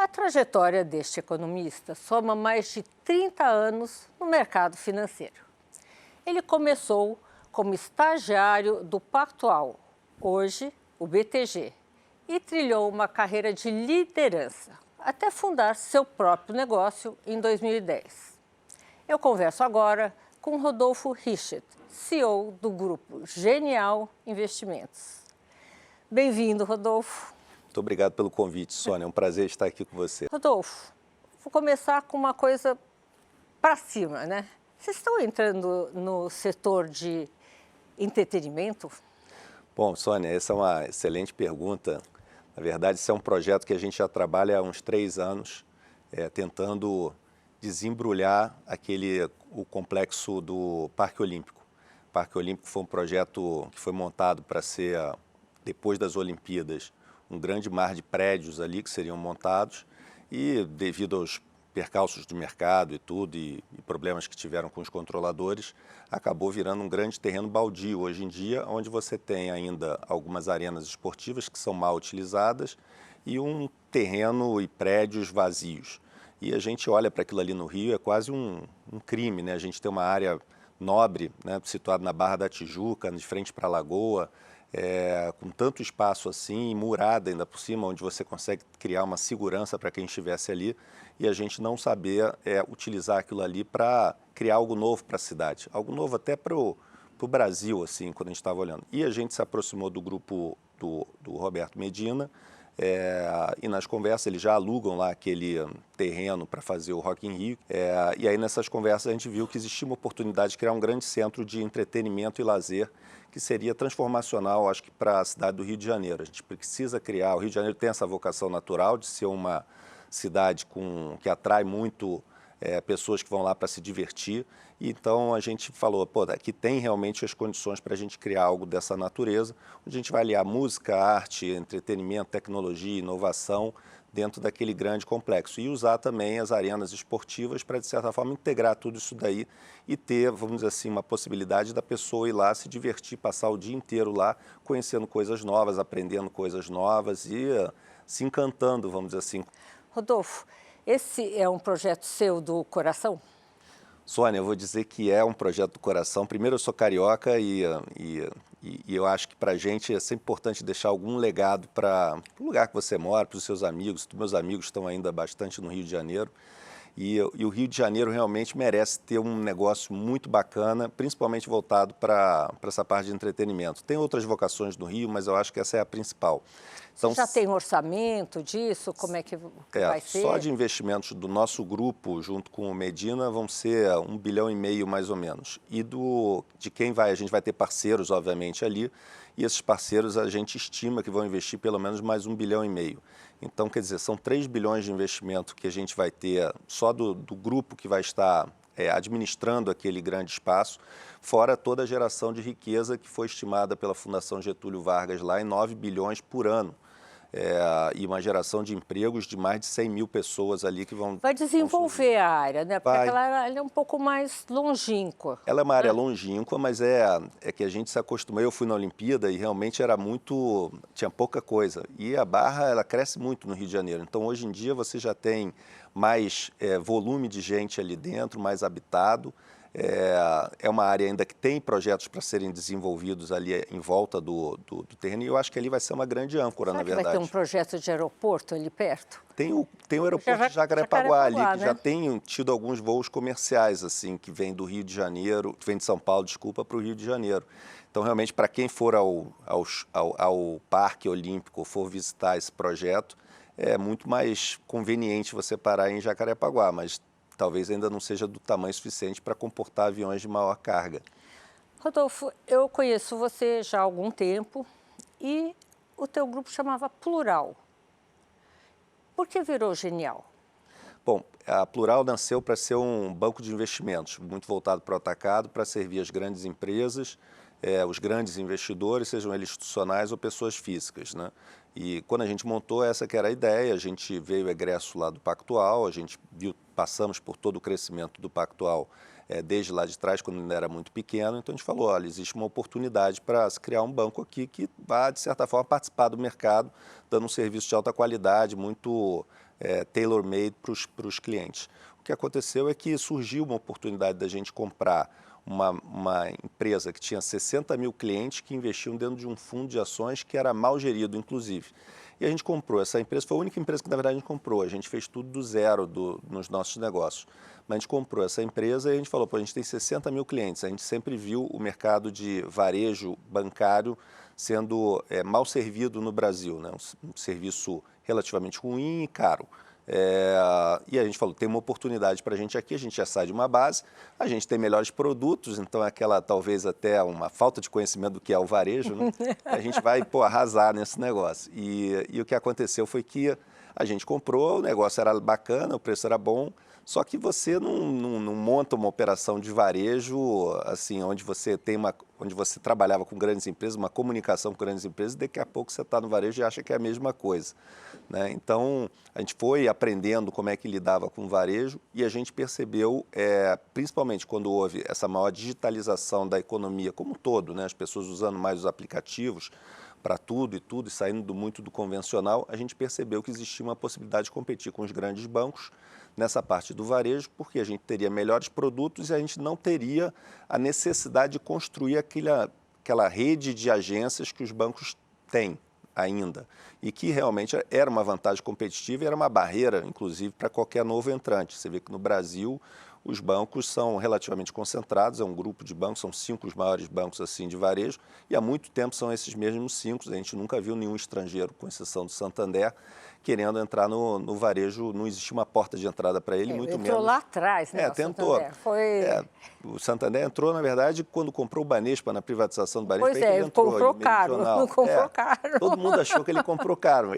trajetória deste economista soma mais de 30 anos no mercado financeiro. Ele começou como estagiário do Pactual, hoje o BTG, e trilhou uma carreira de liderança, até fundar seu próprio negócio em 2010. Eu converso agora com Rodolfo Richet, CEO do grupo Genial Investimentos. Bem-vindo, Rodolfo. Muito obrigado pelo convite, Sônia. É um prazer estar aqui com você. Rodolfo, vou começar com uma coisa para cima, né? Vocês estão entrando no setor de entretenimento? Bom, Sônia, essa é uma excelente pergunta. Na verdade, esse é um projeto que a gente já trabalha há uns 3 anos, tentando desembrulhar o complexo do Parque Olímpico. O Parque Olímpico foi um projeto que foi montado para ser, depois das Olimpíadas, um grande mar de prédios ali que seriam montados e, devido aos percalços do mercado e tudo, e problemas que tiveram com os controladores, acabou virando um grande terreno baldio hoje em dia, onde você tem ainda algumas arenas esportivas que são mal utilizadas e um terreno e prédios vazios. E a gente olha para aquilo ali no Rio, é quase um crime, né? A gente tem uma área nobre, né, situada na Barra da Tijuca, de frente para a Lagoa, com tanto espaço assim, murada ainda por cima, onde você consegue criar uma segurança para quem estivesse ali, e a gente não saber utilizar aquilo ali para criar algo novo para a cidade, algo novo até para o Brasil, assim, quando a gente estava olhando. E a gente se aproximou do grupo do Roberto Medina, e nas conversas eles já alugam lá aquele terreno para fazer o Rock in Rio, e aí nessas conversas a gente viu que existia uma oportunidade de criar um grande centro de entretenimento e lazer que seria transformacional, acho que, para a cidade do Rio de Janeiro. A gente precisa criar, o Rio de Janeiro tem essa vocação natural de ser uma cidade que atrai muito pessoas que vão lá para se divertir, e então a gente falou, pô, aqui tem realmente as condições para a gente criar algo dessa natureza, onde a gente vai aliar música, arte, entretenimento, tecnologia, inovação, dentro daquele grande complexo, e usar também as arenas esportivas para, de certa forma, integrar tudo isso daí e ter, vamos dizer assim, uma possibilidade da pessoa ir lá se divertir, passar o dia inteiro lá, conhecendo coisas novas, aprendendo coisas novas e se encantando, vamos dizer assim. Rodolfo, esse é um projeto seu do coração? Sônia, eu vou dizer que é um projeto do coração. Primeiro, eu sou carioca e eu acho que para a gente é sempre importante deixar algum legado para o lugar que você mora, para os seus amigos. Meus amigos estão ainda bastante no Rio de Janeiro. E o Rio de Janeiro realmente merece ter um negócio muito bacana, principalmente voltado para essa parte de entretenimento. Tem outras vocações no Rio, mas eu acho que essa é a principal. Então, já tem orçamento disso? Como é que vai ser? Só de investimentos do nosso grupo, junto com o Medina, vão ser 1,5 bilhão mais ou menos. E de quem vai, a gente vai ter parceiros, obviamente, ali, e esses parceiros a gente estima que vão investir pelo menos mais 1,5 bilhão. Então, quer dizer, são 3 bilhões de investimento que a gente vai ter só do grupo que vai estar administrando aquele grande espaço, fora toda a geração de riqueza que foi estimada pela Fundação Getúlio Vargas lá em 9 bilhões por ano. E uma geração de empregos de mais de 100 mil pessoas ali que vão... Vai desenvolver a área, né? Porque aquela área é um pouco mais longínqua. Ela é uma área longínqua, mas é que a gente se acostumou. Eu fui na Olimpíada e realmente tinha pouca coisa. E a Barra, ela cresce muito no Rio de Janeiro. Então, hoje em dia, você já tem mais volume de gente ali dentro, mais habitado. É uma área ainda que tem projetos para serem desenvolvidos ali em volta do terreno, e eu acho que ali vai ser uma grande âncora, na verdade. Vai ter um projeto de aeroporto ali perto? Tem o aeroporto de Jacarepaguá ali, que né? já tem tido alguns voos comerciais, assim, que vem do Rio de Janeiro, que vem de São Paulo, desculpa, para o Rio de Janeiro. Então, realmente, para quem for ao Parque Olímpico, for visitar esse projeto, é muito mais conveniente você parar em Jacarepaguá, mas talvez ainda não seja do tamanho suficiente para comportar aviões de maior carga. Rodolfo, eu conheço você já há algum tempo e o teu grupo chamava Plural. Por que virou Genial? Bom, a Plural nasceu para ser um banco de investimentos, muito voltado para o atacado, para servir as grandes empresas, os grandes investidores, sejam eles institucionais ou pessoas físicas, né? E quando a gente montou, essa que era a ideia, a gente veio egresso lá do Pactual, a gente passamos por todo o crescimento do Pactual desde lá de trás, quando ainda era muito pequeno, então a gente falou, olha, existe uma oportunidade para se criar um banco aqui que vá, de certa forma, participar do mercado, dando um serviço de alta qualidade, muito tailor-made para os clientes. O que aconteceu é que surgiu uma oportunidade da gente comprar uma empresa que tinha 60 mil clientes que investiam dentro de um fundo de ações que era mal gerido, inclusive. E a gente comprou essa empresa, foi a única empresa que, na verdade, a gente comprou. A gente fez tudo do zero nos nossos negócios. Mas a gente comprou essa empresa e a gente falou, pô, a gente tem 60 mil clientes. A gente sempre viu o mercado de varejo bancário sendo mal servido no Brasil, né? Um serviço relativamente ruim e caro. E a gente falou, tem uma oportunidade para a gente aqui, a gente já sai de uma base, a gente tem melhores produtos, então aquela talvez até uma falta de conhecimento do que é o varejo, né? A gente vai arrasar nesse negócio. E o que aconteceu foi que a gente comprou, o negócio era bacana, o preço era bom, só que você não monta uma operação de varejo assim, onde você trabalhava com grandes empresas, uma comunicação com grandes empresas, e daqui a pouco você está no varejo e acha que é a mesma coisa, né? Então, a gente foi aprendendo como é que lidava com o varejo e a gente percebeu, principalmente quando houve essa maior digitalização da economia como um todo, né? As pessoas usando mais os aplicativos para tudo e saindo muito do convencional, a gente percebeu que existia uma possibilidade de competir com os grandes bancos nessa parte do varejo, porque a gente teria melhores produtos e a gente não teria a necessidade de construir aquela rede de agências que os bancos têm ainda, e que realmente era uma vantagem competitiva e era uma barreira, inclusive, para qualquer novo entrante. Você vê que no Brasil os bancos são relativamente concentrados, é um grupo de bancos, são 5 os maiores bancos assim de varejo, e há muito tempo são esses mesmos 5, a gente nunca viu nenhum estrangeiro, com exceção do Santander, querendo entrar no varejo, não existia uma porta de entrada para ele, muito menos... Entrou lá atrás, né? Tentou. O Santander entrou, na verdade, quando comprou o Banespa, na privatização do Banespa. Pois ele comprou caro, não comprou caro. Todo mundo achou que ele comprou caro.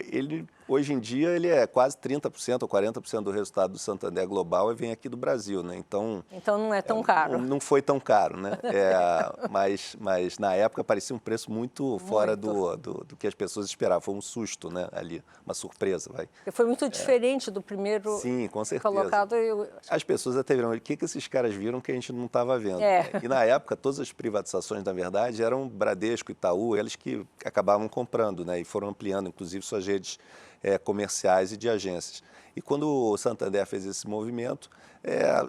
Hoje em dia, ele é quase 30% ou 40% do resultado do Santander Global e vem aqui do Brasil, né? Então não é tão caro. Não foi tão caro, né? Mas na época parecia um preço muito fora do que as pessoas esperavam. Foi um susto, né? Ali, uma surpresa. Foi muito diferente do primeiro. Sim, com certeza. Colocado. As pessoas até viram, o que esses caras viram que a gente não estava vendo? E na época, todas as privatizações, na verdade, eram Bradesco, Itaú, eles que acabavam comprando, né? E foram ampliando, inclusive, suas redes comerciais e de agências. E quando o Santander fez esse movimento,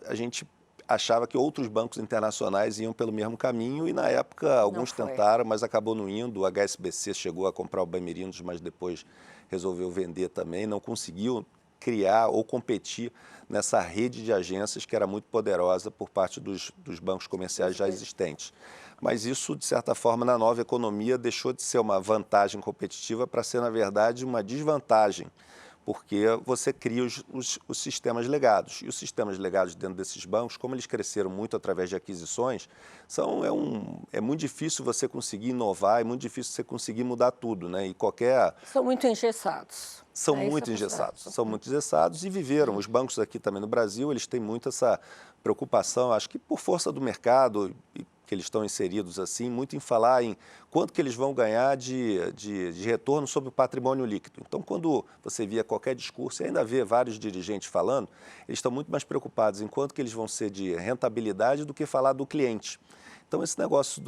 a gente achava que outros bancos internacionais iam pelo mesmo caminho e, na época, alguns tentaram, mas acabou não indo. O HSBC chegou a comprar o Bamerindos, mas depois resolveu vender também, não conseguiu criar ou competir nessa rede de agências que era muito poderosa por parte dos bancos comerciais já existentes. Mas isso, de certa forma, na nova economia, deixou de ser uma vantagem competitiva para ser, na verdade, uma desvantagem, porque você cria os sistemas legados. E os sistemas legados dentro desses bancos, como eles cresceram muito através de aquisições, é muito difícil você conseguir inovar, é muito difícil você conseguir mudar tudo, né? E São muito engessados. São muito engessados e viveram. Os bancos aqui também no Brasil, eles têm muito essa preocupação, acho que por força do mercado, que eles estão inseridos assim, muito em falar em quanto que eles vão ganhar de retorno sobre o patrimônio líquido. Então, quando você via qualquer discurso, e ainda vê vários dirigentes falando, eles estão muito mais preocupados em quanto que eles vão ser de rentabilidade do que falar do cliente. Então, esse negócio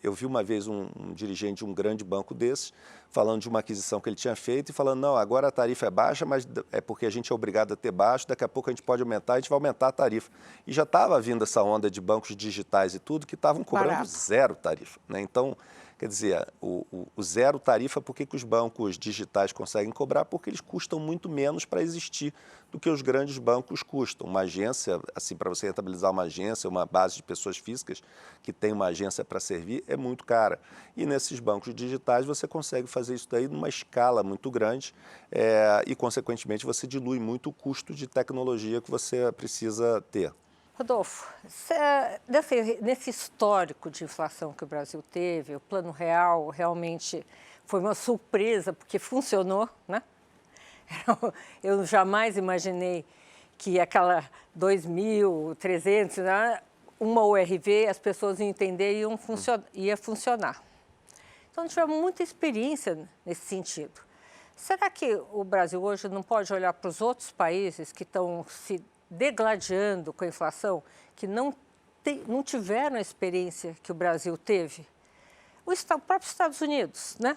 eu vi uma vez um dirigente de um grande banco desses, falando de uma aquisição que ele tinha feito e falando, não, agora a tarifa é baixa, mas é porque a gente é obrigado a ter baixo, daqui a pouco a gente pode aumentar, a gente vai aumentar a tarifa. E já estava vindo essa onda de bancos digitais e tudo, que estavam cobrando zero tarifa, né? Então, quer dizer, o zero tarifa, por que os bancos digitais conseguem cobrar? Porque eles custam muito menos para existir do que os grandes bancos custam. Uma agência, assim, para você rentabilizar uma agência, uma base de pessoas físicas que tem uma agência para servir, é muito cara. E nesses bancos digitais você consegue fazer isso daí numa escala muito grande e, consequentemente, você dilui muito o custo de tecnologia que você precisa ter. Rodolfo, nesse histórico de inflação que o Brasil teve, o Plano Real realmente foi uma surpresa, porque funcionou, né? Eu jamais imaginei que aquela 2.300, né, uma URV, as pessoas iam entender e ia funcionar. Então, tivemos muita experiência nesse sentido. Será que o Brasil hoje não pode olhar para os outros países que estão se degladiando com a inflação, que não tiveram a experiência que o Brasil teve? O próprio Estados Unidos, né?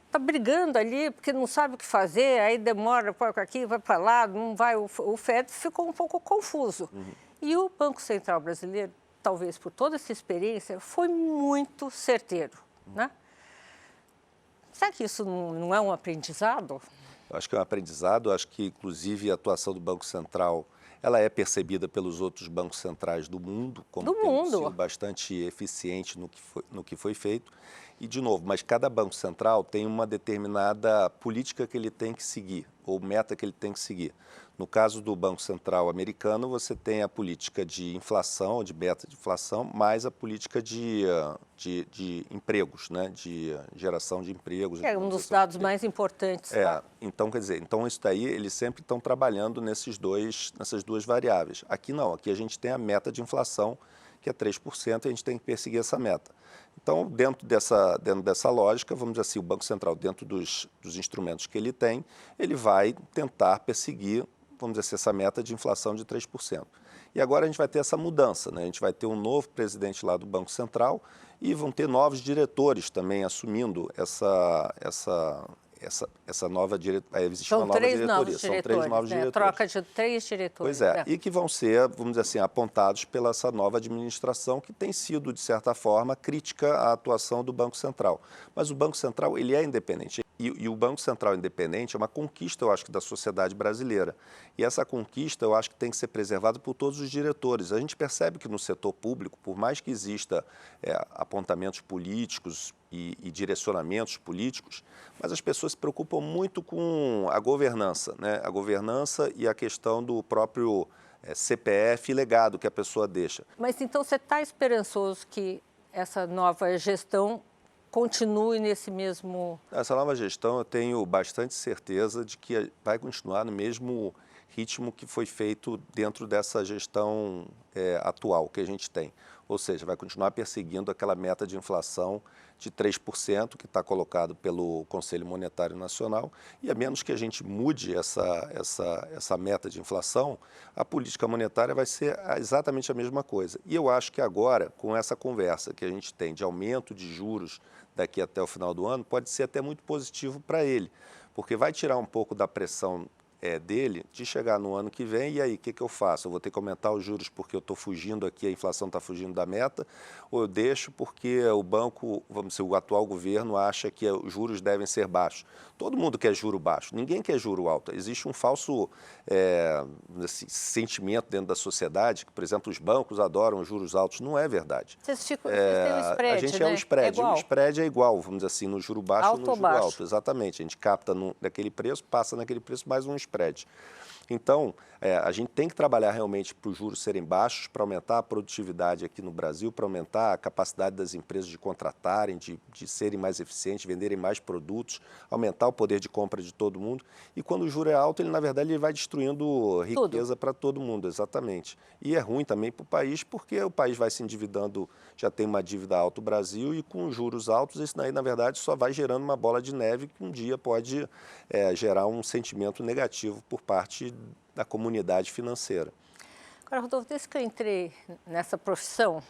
está brigando ali porque não sabe o que fazer, aí demora, vai para aqui, vai para lá, não vai. O FED ficou um pouco confuso. E o Banco Central brasileiro, talvez por toda essa experiência, foi muito certeiro, né? Será que isso não é um aprendizado? Eu acho que é um aprendizado, eu acho que, inclusive, a atuação do Banco Central, ela é percebida pelos outros bancos centrais do mundo como tendo sido bastante eficiente no que foi feito. E, de novo, mas cada banco central tem uma determinada política que ele tem que seguir, ou meta que ele tem que seguir. No caso do Banco Central americano, você tem a política de inflação, de meta de inflação, mais a política de empregos, né? De geração de empregos. É um dos dados mais importantes. Então, quer dizer, então isso daí eles sempre estão trabalhando nessas duas variáveis. Aqui não, aqui a gente tem a meta de inflação, que é 3%, e a gente tem que perseguir essa meta. Então, dentro dessa lógica, vamos dizer assim, o Banco Central, dentro dos instrumentos que ele tem, ele vai tentar perseguir, vamos dizer assim, essa meta de inflação de 3%. E agora a gente vai ter essa mudança, né? A gente vai ter um novo presidente lá do Banco Central e vão ter novos diretores também assumindo essa nova diretoria. Existe uma nova diretoria. São 3 novos diretores. Troca de 3 diretores. Pois é, e que vão ser, vamos dizer assim, apontados pela essa nova administração que tem sido, de certa forma, crítica à atuação do Banco Central. Mas o Banco Central, ele é independente. E o Banco Central independente é uma conquista, eu acho, da sociedade brasileira. E essa conquista, eu acho que tem que ser preservada por todos os diretores. A gente percebe que no setor público, por mais que exista apontamentos políticos e direcionamentos políticos, mas as pessoas se preocupam muito com a governança, né? A governança e a questão do próprio CPF e legado que a pessoa deixa. Mas então você está esperançoso que essa nova gestão continue nesse mesmo... Essa nova gestão eu tenho bastante certeza de que vai continuar no mesmo ritmo que foi feito dentro dessa gestão atual que a gente tem. Ou seja, vai continuar perseguindo aquela meta de inflação de 3% que está colocado pelo Conselho Monetário Nacional, e a menos que a gente mude essa meta de inflação, a política monetária vai ser exatamente a mesma coisa. E eu acho que agora, com essa conversa que a gente tem de aumento de juros daqui até o final do ano, pode ser até muito positivo para ele, porque vai tirar um pouco da pressão dele de chegar no ano que vem, e aí, o que eu faço? Eu vou ter que aumentar os juros porque eu estou fugindo aqui, a inflação está fugindo da meta, ou eu deixo porque o banco, vamos dizer, o atual governo acha que os juros devem ser baixos. Todo mundo quer juro baixo, ninguém quer juro alto. Existe um falso assim, sentimento dentro da sociedade que, por exemplo, os bancos adoram juros altos. Não é verdade. Vocês têm um spread, a gente é um spread. O spread é igual, vamos dizer assim, no juro baixo e no juro alto. Exatamente. A gente capta naquele preço, passa naquele preço mais um spread. Então, a gente tem que trabalhar realmente para os juros serem baixos, para aumentar a produtividade aqui no Brasil, para aumentar a capacidade das empresas de contratarem, de serem mais eficientes, venderem mais produtos, aumentar o poder de compra de todo mundo. E quando o juro é alto, ele, na verdade, ele vai destruindo riqueza para todo mundo, exatamente. E é ruim também para o país, porque o país vai se endividando, já tem uma dívida alta o Brasil, e com juros altos, isso daí, na verdade, só vai gerando uma bola de neve que um dia pode gerar um sentimento negativo por parte da comunidade financeira. Agora, Rodolfo, desde que eu entrei nessa profissão,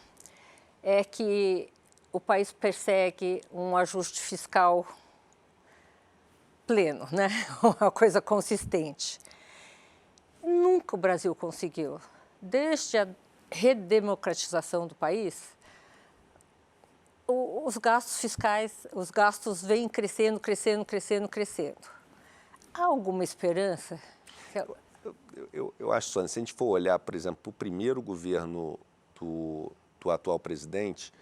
é que o país persegue um ajuste fiscal pleno, né? Uma coisa consistente. Nunca o Brasil conseguiu. Desde a redemocratização do país, os gastos fiscais, os gastos vêm crescendo, crescendo, crescendo, crescendo. Há alguma esperança? Eu acho, Sônia, se a gente for olhar, por exemplo, para o primeiro governo do atual presidente,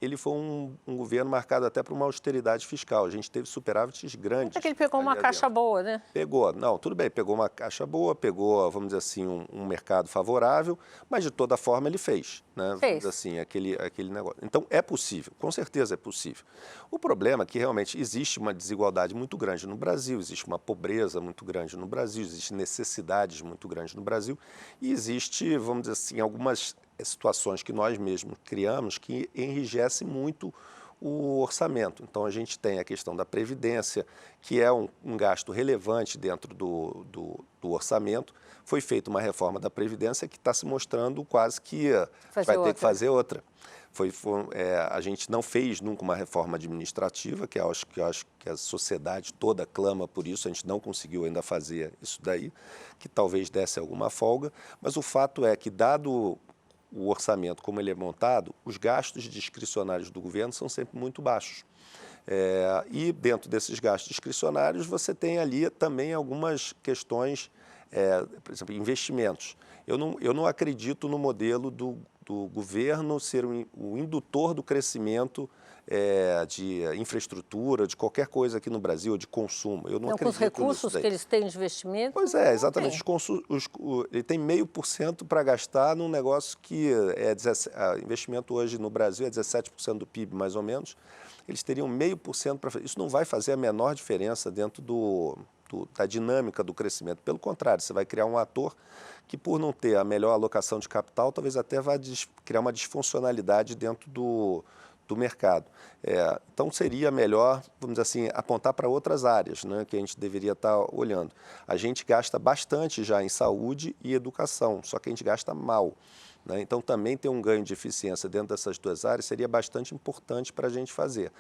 ele foi um governo marcado até por uma austeridade fiscal. A gente teve superávites grandes. É que ele pegou uma caixa boa, né? Pegou. Não, tudo bem, pegou uma caixa boa, pegou, vamos dizer assim, um mercado favorável, mas de toda forma ele fez, né? Vamos dizer assim, aquele negócio. Então, é possível, com certeza é possível. O problema é que realmente existe uma desigualdade muito grande no Brasil, existe uma pobreza muito grande no Brasil, existem necessidades muito grandes no Brasil e existe, vamos dizer assim, algumas situações que nós mesmos criamos que enrijecem muito o orçamento. Então, a gente tem a questão da Previdência, que é um gasto relevante dentro do orçamento. Foi feita uma reforma da Previdência que está se mostrando quase que vai ter que fazer outra. A gente não fez nunca uma reforma administrativa, que eu acho que a sociedade toda clama por isso, a gente não conseguiu ainda fazer isso daí, que talvez desse alguma folga, mas o fato é que, dado o orçamento como ele é montado, os gastos discricionários do governo são sempre muito baixos. E dentro desses gastos discricionários você tem ali também algumas questões, por exemplo, investimentos. Eu não acredito no modelo do governo ser o indutor do crescimento de infraestrutura, de qualquer coisa aqui no Brasil, de consumo. Eu não acredito com os recursos que eles têm de investimento? Pois é, exatamente. Ele tem 0,5% para gastar num negócio que investimento hoje no Brasil é 17% do PIB, mais ou menos. Eles teriam 0,5% para fazer. Isso não vai fazer a menor diferença dentro da dinâmica do crescimento. Pelo contrário, você vai criar um ator que, por não ter a melhor alocação de capital, talvez até vá criar uma disfuncionalidade dentro do mercado. Então, seria melhor, vamos dizer assim, apontar para outras áreas, né, que a gente deveria estar olhando. A gente gasta bastante já em saúde e educação, só que a gente gasta mal. Né? Então, também ter um ganho de eficiência dentro dessas duas áreas seria bastante importante para a gente fazer.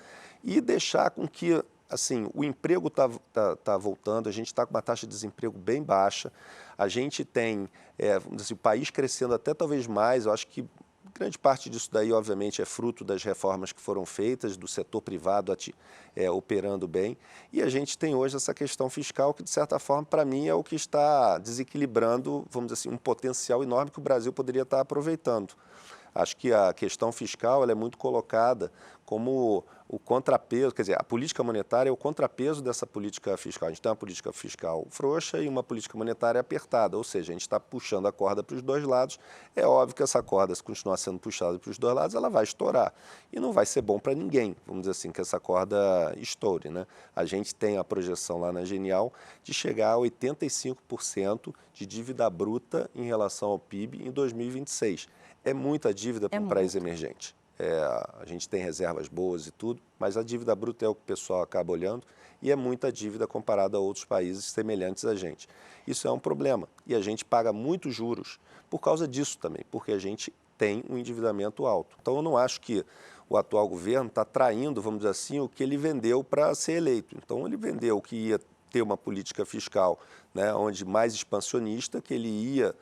E deixar com que, assim, o emprego tá voltando, a gente está com uma taxa de desemprego bem baixa, a gente tem vamos dizer assim, o país crescendo até talvez mais. Eu acho que grande parte disso daí, obviamente, é fruto das reformas que foram feitas, do setor privado operando bem. E a gente tem hoje essa questão fiscal que, de certa forma, para mim, é o que está desequilibrando, vamos dizer assim, um potencial enorme que o Brasil poderia estar aproveitando. Acho que a questão fiscal ela é muito colocada como o contrapeso, quer dizer, a política monetária é o contrapeso dessa política fiscal. A gente tem uma política fiscal frouxa e uma política monetária apertada, ou seja, a gente está puxando a corda para os dois lados. É óbvio que essa corda, se continuar sendo puxada para os dois lados, ela vai estourar. E não vai ser bom para ninguém, vamos dizer assim, que essa corda estoure, né? A gente tem a projeção lá na Genial de chegar a 85% de dívida bruta em relação ao PIB em 2026. É muita dívida para um país emergente. A gente tem reservas boas e tudo, mas a dívida bruta é o que o pessoal acaba olhando e é muita dívida comparada a outros países semelhantes a gente. Isso é um problema e a gente paga muitos juros por causa disso também, porque a gente tem um endividamento alto. Então, eu não acho que o atual governo está traindo, vamos dizer assim, o que ele vendeu para ser eleito. Então, ele vendeu que ia ter uma política fiscal, né, onde mais expansionista, que ele ia,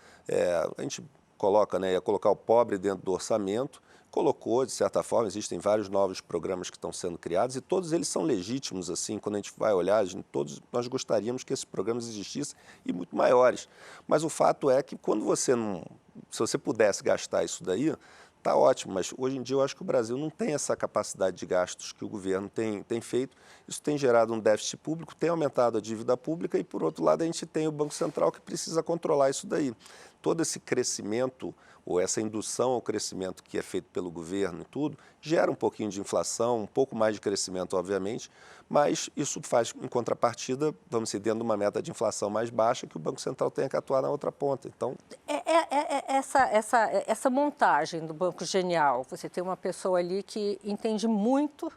a gente coloca, né, ia colocar o pobre dentro do orçamento, colocou, de certa forma, existem vários novos programas que estão sendo criados e todos eles são legítimos, assim, quando a gente vai olhar, todos nós gostaríamos que esses programas existissem e muito maiores. Mas o fato é que quando você não, se você pudesse gastar isso daí, está ótimo, mas hoje em dia eu acho que o Brasil não tem essa capacidade de gastos que o governo tem feito. Isso tem gerado um déficit público, tem aumentado a dívida pública e, por outro lado, a gente tem o Banco Central que precisa controlar isso daí. Todo esse crescimento ou essa indução ao crescimento que é feito pelo governo e tudo, gera um pouquinho de inflação, um pouco mais de crescimento, obviamente, mas isso faz, em contrapartida, vamos dizer, dentro de uma meta de inflação mais baixa, que o Banco Central tenha que atuar na outra ponta. Então, essa montagem do Banco Genial, você tem uma pessoa ali que entende muito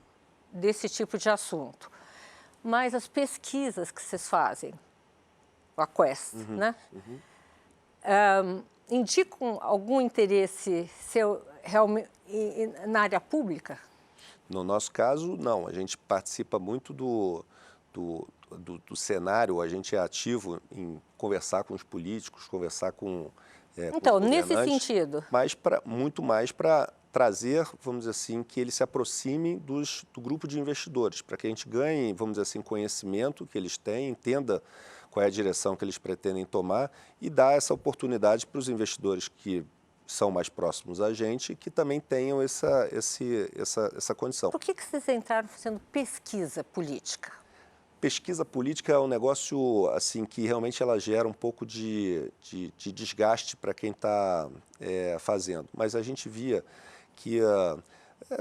desse tipo de assunto, mas as pesquisas que vocês fazem, a Quest, né? Indicam algum interesse seu realmente na área pública? No nosso caso, não. A gente participa muito do cenário, a gente é ativo em conversar com os políticos, conversar com então, com os nesse sentido. Mas muito mais para trazer, vamos dizer assim, que eles se aproximem do grupo de investidores, para que a gente ganhe, vamos dizer assim, conhecimento que eles têm, entenda qual é a direção que eles pretendem tomar e dar essa oportunidade para os investidores que são mais próximos a gente, que também tenham essa condição. Por que vocês entraram fazendo pesquisa política? Pesquisa política é um negócio assim que realmente ela gera um pouco de desgaste para quem está fazendo. Mas a gente via que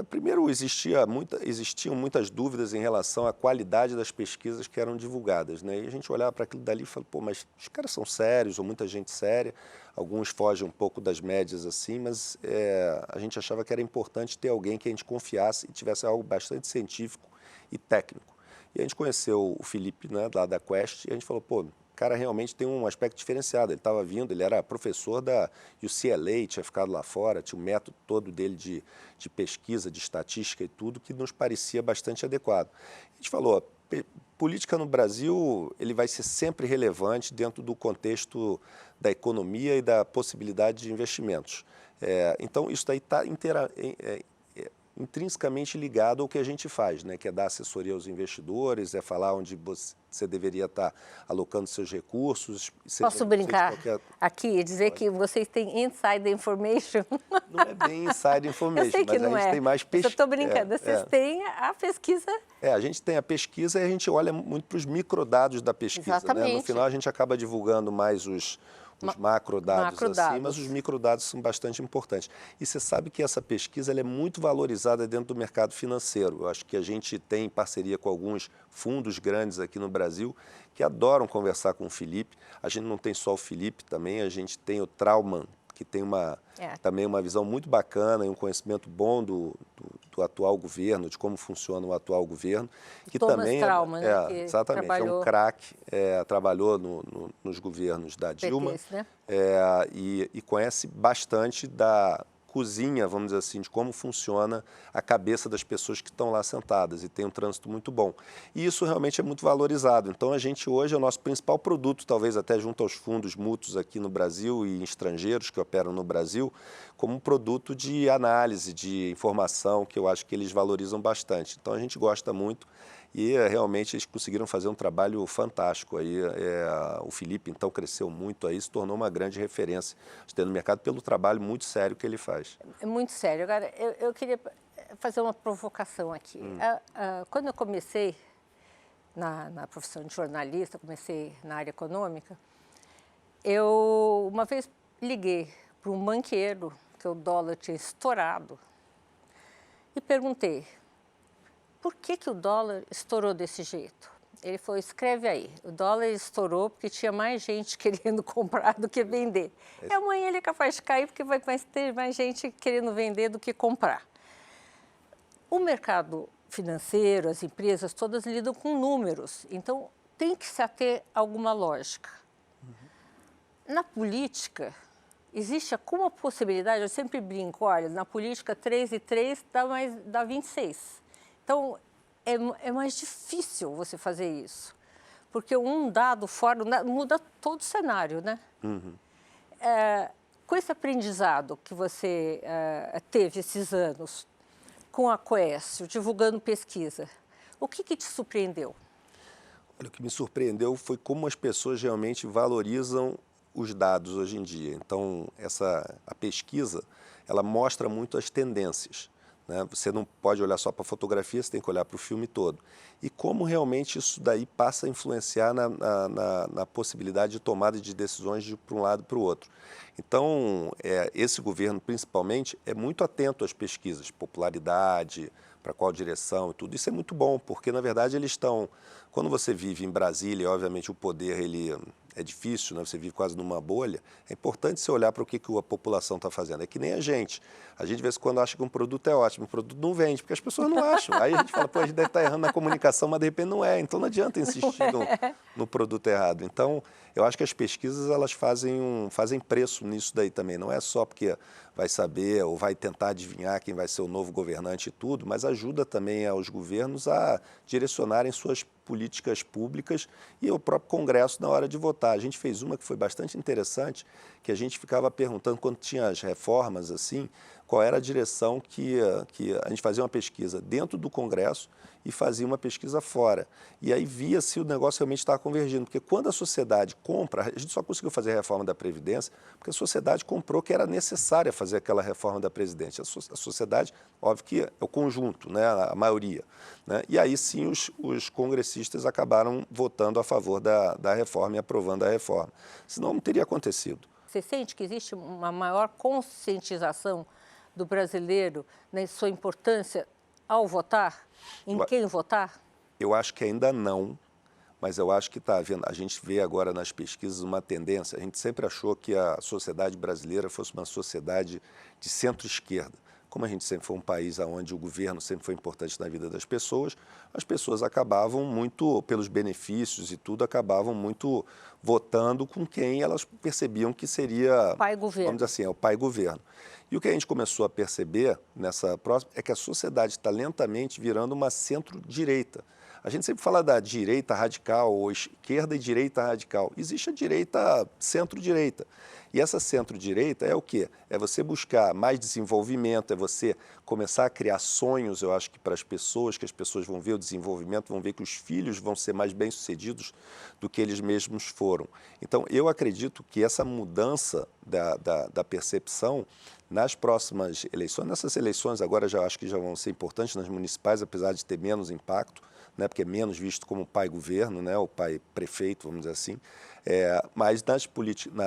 Primeiro, existiam muitas dúvidas em relação à qualidade das pesquisas que eram divulgadas, né? E a gente olhava para aquilo dali e falava, pô, mas os caras são sérios, ou muita gente séria, alguns fogem um pouco das médias assim, mas a gente achava que era importante ter alguém que a gente confiasse e tivesse algo bastante científico e técnico. E a gente conheceu o Felipe, né, lá da Quest, e a gente falou, pô, o cara realmente tem um aspecto diferenciado. Ele estava vindo, ele era professor da UCLA, tinha ficado lá fora, tinha um método todo dele de pesquisa, de estatística e tudo, que nos parecia bastante adequado. A gente falou, política no Brasil, ele vai ser sempre relevante dentro do contexto da economia e da possibilidade de investimentos. Então, isso daí está intrinsecamente ligado ao que a gente faz, né? Que é dar assessoria aos investidores, é falar onde você deveria estar alocando seus recursos. Posso brincar aqui e dizer que vocês têm inside information? Não é bem inside information, eu sei que mas não a gente tem mais pesquisa. Eu estou brincando, vocês têm a pesquisa. A gente tem a pesquisa e a gente olha muito para os microdados da pesquisa. Exatamente. Né? No final a gente acaba divulgando mais os macrodados assim, mas os microdados são bastante importantes. E você sabe que essa pesquisa ela é muito valorizada dentro do mercado financeiro. Eu acho que a gente tem parceria com alguns fundos grandes aqui no Brasil que adoram conversar com o Felipe. A gente não tem só o Felipe também, a gente tem o Trauman, que tem também uma visão muito bacana e um conhecimento bom do atual governo, de como funciona o atual governo. Que Thomas também Trauman, né, exatamente, trabalhou... é um craque, trabalhou nos governos da Dilma, PTs, né? E conhece bastante da cozinha, vamos dizer assim, de como funciona a cabeça das pessoas que estão lá sentadas e tem um trânsito muito bom. E isso realmente é muito valorizado. Então, a gente hoje é o nosso principal produto, talvez até junto aos fundos mútuos aqui no Brasil e estrangeiros que operam no Brasil, como um produto de análise, de informação, que eu acho que eles valorizam bastante. Então, a gente gosta muito. E realmente eles conseguiram fazer um trabalho fantástico. Aí, o Felipe, então, cresceu muito aí, se tornou uma grande referência no mercado pelo trabalho muito sério que ele faz. É muito sério. Agora, eu queria fazer uma provocação aqui. Quando eu comecei na profissão de jornalista, comecei na área econômica, eu uma vez liguei para um banqueiro, que o dólar tinha estourado, e perguntei, por que o dólar estourou desse jeito? Ele falou, escreve aí, o dólar estourou porque tinha mais gente querendo comprar do que vender. E amanhã ele é capaz de cair porque vai ter mais gente querendo vender do que comprar. O mercado financeiro, as empresas todas lidam com números, então tem que se ater a alguma lógica. Na política, existe alguma possibilidade, eu sempre brinco, olha, na política 3 e 3 dá 26. Então, é mais difícil você fazer isso, porque um dado fora muda todo o cenário, né? Uhum. Com esse aprendizado que você teve esses anos com a Coécio, divulgando pesquisa, o que te surpreendeu? Olha, o que me surpreendeu foi como as pessoas realmente valorizam os dados hoje em dia. Então, a pesquisa, ela mostra muito as tendências. Você não pode olhar só para a fotografia, você tem que olhar para o filme todo. E como realmente isso daí passa a influenciar na possibilidade de tomada de decisões de para um lado e para o outro. Então, esse governo, principalmente, é muito atento às pesquisas, popularidade, para qual direção e tudo. Isso é muito bom, porque, na verdade, eles estão... Quando você vive em Brasília, obviamente, o poder ele é difícil, né? Você vive quase numa bolha, é importante você olhar para o que a população está fazendo. É que nem a gente. A gente, de vez em quando, acha que um produto é ótimo, o produto não vende, porque as pessoas não acham. Aí a gente fala, pô, a gente deve estar errando na comunicação, mas de repente não é. Então não adianta insistir no produto errado. Então, eu acho que as pesquisas, elas fazem preço nisso daí também. Não é só porque vai saber ou vai tentar adivinhar quem vai ser o novo governante e tudo, mas ajuda também aos governos a direcionarem suas políticas públicas e o próprio Congresso na hora de votar. A gente fez uma que foi bastante interessante, que a gente ficava perguntando, quando tinha as reformas, assim, qual era a direção que a gente fazia uma pesquisa dentro do Congresso e fazia uma pesquisa fora. E aí via se o negócio realmente estava convergindo, porque quando a sociedade compra, a gente só conseguiu fazer a reforma da Previdência porque a sociedade comprou que era necessária fazer aquela reforma da Previdência. A sociedade, óbvio que é o conjunto, né, a maioria. Né? E aí sim os congressistas acabaram votando a favor da reforma e aprovando a reforma. Senão não teria acontecido. Você sente que existe uma maior conscientização do brasileiro na sua importância ao votar? Em quem votar? Eu acho que ainda não, mas eu acho que está vendo. A gente vê agora nas pesquisas uma tendência. A gente sempre achou que a sociedade brasileira fosse uma sociedade de centro-esquerda. Como a gente sempre foi um país onde o governo sempre foi importante na vida das pessoas, as pessoas acabavam muito, pelos benefícios e tudo, acabavam muito votando com quem elas percebiam que seria, pai-governo. Vamos dizer assim, é o pai-governo. E o que a gente começou a perceber nessa próxima é que a sociedade está lentamente virando uma centro-direita. A gente sempre fala da direita radical, ou esquerda e direita radical. Existe a direita centro-direita. E essa centro-direita é o quê? É você buscar mais desenvolvimento, é você começar a criar sonhos, eu acho que para as pessoas, que as pessoas vão ver o desenvolvimento, vão ver que os filhos vão ser mais bem-sucedidos do que eles mesmos foram. Então, eu acredito que essa mudança da percepção nas próximas eleições, nessas eleições agora já acho que já vão ser importantes nas municipais, apesar de ter menos impacto, né, porque é menos visto como pai-governo, né, o pai-prefeito, vamos dizer assim. Mas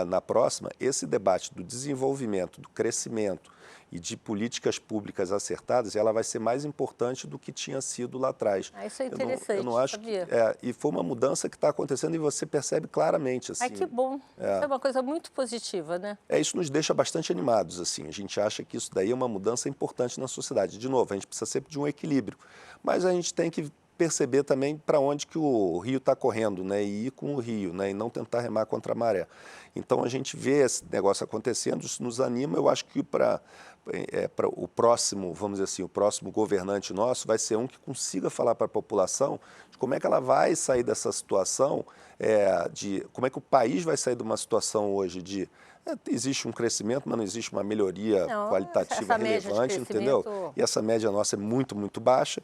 na próxima, esse debate do desenvolvimento, do crescimento e de políticas públicas acertadas, ela vai ser mais importante do que tinha sido lá atrás. Isso é interessante, eu não acho sabia? E foi uma mudança que está acontecendo e você percebe claramente. Assim, Que bom. Isso é uma coisa muito positiva, né? Isso nos deixa bastante animados. Assim. A gente acha que isso daí é uma mudança importante na sociedade. De novo, a gente precisa sempre de um equilíbrio, mas a gente tem que perceber também para onde que o rio está correndo, né, e ir com o rio, né, e não tentar remar contra a maré. Então a gente vê esse negócio acontecendo, isso nos anima. Eu acho que para o próximo, vamos dizer assim, o próximo governante nosso vai ser um que consiga falar para a população de como é que ela vai sair dessa situação, de como é que o país vai sair de uma situação hoje de existe um crescimento, mas não existe uma melhoria qualitativa relevante, entendeu? E essa média nossa é muito, muito baixa.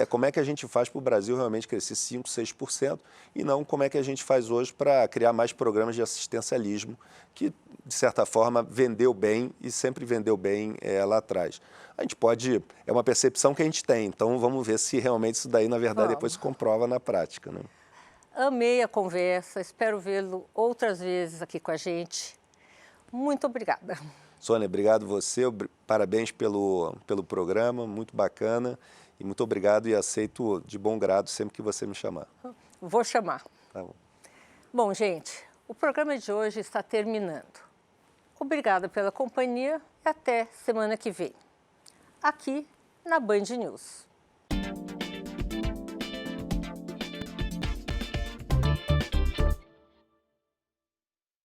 Como é que a gente faz para o Brasil realmente crescer 5%, 6% e não como é que a gente faz hoje para criar mais programas de assistencialismo que, de certa forma, vendeu bem e sempre vendeu bem lá atrás. A gente pode, é uma percepção que a gente tem, então vamos ver se realmente isso daí, na verdade, depois se comprova na prática, né? Amei a conversa, espero vê-lo outras vezes aqui com a gente. Muito obrigada. Sônia, obrigado você, parabéns pelo programa, muito bacana, e muito obrigado e aceito de bom grado sempre que você me chamar. Vou chamar. Tá bom. Bom, gente, o programa de hoje está terminando. Obrigada pela companhia e até semana que vem, aqui na Band News.